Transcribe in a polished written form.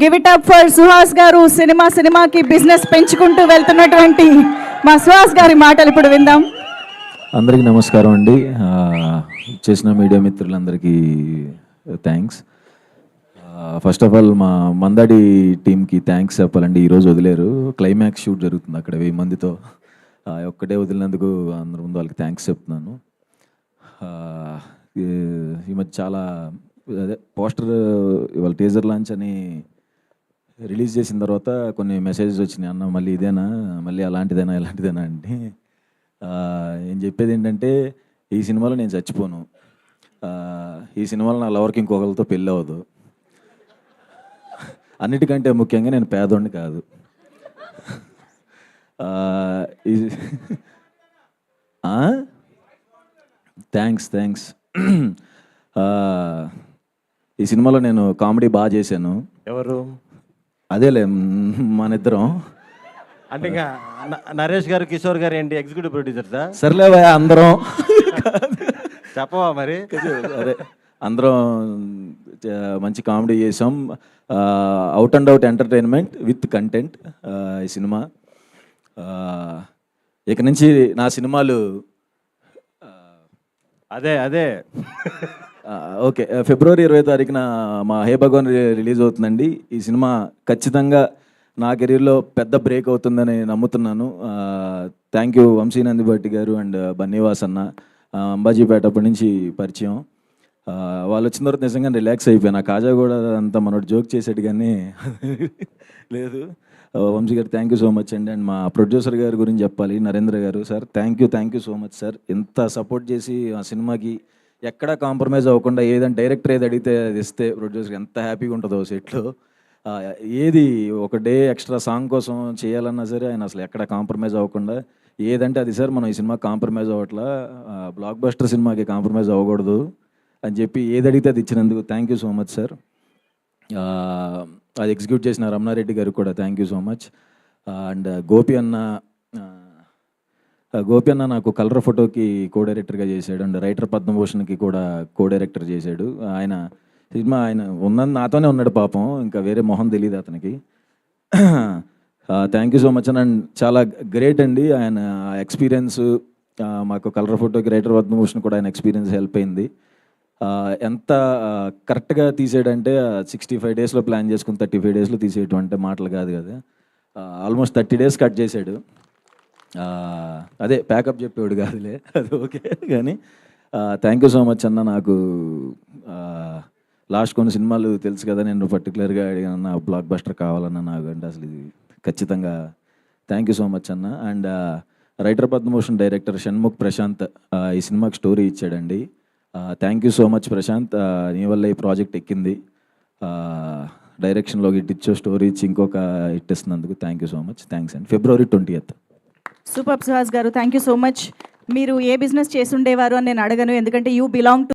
Give it up for Suhas గారు. సినిమాకి business పెంచుకుంటూ వెళ్తున్నటువంటి మా సుహాస్ గారి మాటలు ఇప్పుడు విందాం. అందరికీ నమస్కారం అండి. చేసిన మీడియా మిత్రులందరికీ థ్యాంక్స్. ఫస్ట్ ఆఫ్ ఆల్ మా మందాడి టీంకి థ్యాంక్స్ చెప్పాలండి. ఈరోజు వదిలేరు, క్లైమాక్స్ షూట్ జరుగుతుంది అక్కడ 1000 మందితో. ఒక్కటే వదిలినందుకు అందరి ముందు వాళ్ళకి థ్యాంక్స్ చెప్తున్నాను. ఈ మధ్య చాలా అదే పోస్టర్ ఇవాళ టీజర్ లాంచ్ అని రిలీజ్ చేసిన తర్వాత కొన్ని మెసేజెస్ వచ్చినాయి, అన్న మళ్ళీ ఇదేనా, మళ్ళీ అలాంటిదేనా ఇలాంటిదేనా అంటే నేను చెప్పేది ఏంటంటే ఈ సినిమాలో నేను చచ్చిపోను, ఈ సినిమాలో నా లవర్కి ఇంకొకరితో పెళ్ళి అవ్వదు, అన్నిటికంటే ముఖ్యంగా నేను పేదోడిని కాదు. థ్యాంక్స్. ఈ సినిమాలో నేను కామెడీ బాగా చేశాను. ఎవరు? అదేలే మన ఇద్దరం. అంటే ఇంకా నరేష్ గారు, కిషోర్ గారు ఏంటి ఎగ్జిక్యూటివ్ ప్రొడ్యూసర్సా? సర్లేవా అందరం చెప్పవా మరి? అదే అందరం మంచి కామెడీ చేసాం. Out and out entertainment with content ఈ సినిమా. ఇక నుంచి నా సినిమాలు అదే ఓకే, ఫిబ్రవరి 20వ తారీఖున మా హే భగవాన్ రిలీజ్ అవుతుందండి. ఈ సినిమా ఖచ్చితంగా నా కెరీర్లో పెద్ద బ్రేక్ అవుతుందని నమ్ముతున్నాను. థ్యాంక్ యూ వంశీ నందిభట్టి గారు అండ్ బన్నీవాస్ అన్న. అంబాజీపేట అప్పటి నుంచి పరిచయం. వాళ్ళు వచ్చిన తర్వాత నిజంగా రిలాక్స్ అయిపోయాను. ఆ కాజా కూడా అంతా మనోడు జోక్ చేసాడు కానీ లేదు. వంశీ గారు థ్యాంక్ యూ సో మచ్ అండి. అండ్ మా ప్రొడ్యూసర్ గారి గురించి చెప్పాలి, నరేంద్ర గారు. Sir thank you so much sir. ఎంత సపోర్ట్ చేసి ఆ సినిమాకి ఎక్కడా కాంప్రమైజ్ అవ్వకుండా ఏదంటే డైరెక్టర్ ఏది అడిగితే అది ఇస్తే ప్రొడ్యూసర్ ఎంత హ్యాపీగా ఉంటుందో సెట్లో. ఏది ఒక డే ఎక్స్ట్రా సాంగ్ కోసం చేయాలన్నా సరే ఆయన అసలు ఎక్కడ కాంప్రమైజ్ అవ్వకుండా ఏదంటే అది సార్ మనం ఈ సినిమా కాంప్రమైజ్ అవ్వట్లా, బ్లాక్ బస్టర్ సినిమాకి కాంప్రమైజ్ అవ్వకూడదు అని చెప్పి ఏది అడిగితే అది ఇచ్చినందుకు thank you so much sir. అది ఎగ్జిక్యూట్ చేసిన రమణారెడ్డి గారికి కూడా thank you so much. And Gopi అన్న నాకు కలర్ ఫోటోకి కో డైరెక్టర్గా చేశాడు అండ్ రైటర్ పద్మభూషణ్కి కూడా కో డైరెక్టర్ చేశాడు. ఆయన సినిమా ఆయన ఉన్నది నాతోనే ఉన్నాడు పాపం, ఇంకా వేరే మొహం తెలియదు అతనికి. Thank you so much and చాలా గ్రేట్ అండి ఆయన ఎక్స్పీరియన్స్. మాకు కలర్ ఫోటోకి రైటర్ పద్మభూషణ్ కూడా ఆయన ఎక్స్పీరియన్స్ హెల్ప్ అయింది. ఎంత కరెక్ట్గా తీసాడంటే 65 డేస్లో ప్లాన్ చేసుకుని 35 డేస్లో తీసేయటం అంటే మాటలు కాదు కదా. ఆల్మోస్ట్ 30 డేస్ కట్ చేశాడు. అదే ప్యాకప్ చెప్పేవాడు కాదులే, అది ఓకే కానీ థ్యాంక్ యూ సో మచ్ అన్న. నాకు లాస్ట్ కొన్ని సినిమాలు తెలుసు కదా, నేను పర్టికులర్గా అడిగిన బ్లాక్ బస్టర్ కావాలన్నా నాకు అంటే అసలు ఇది ఖచ్చితంగా థ్యాంక్ యూ సో మచ్ అన్న. And writer Padmabhushan director Shanmukh Prashanth ఈ సినిమాకి స్టోరీ ఇచ్చాడండి. Thank you so much Prashanth, నీ వల్ల ఈ ప్రాజెక్ట్ ఎక్కింది. డైరెక్షన్లోకి ఇట్టిచ్చో స్టోరీ ఇచ్చి ఇంకొక హిట్ ఇస్తున్నందుకు thank you so much. Thanks అండి. ఫిబ్రవరి 20th. సూపర్ సుహాస్ గారు, థ్యాంక్ యూ సో మచ్. మీరు ఏ బిజినెస్ చేసి ఉండేవారు అని నేను అడగను, ఎందుకంటే యూ బిలాంగ్ టు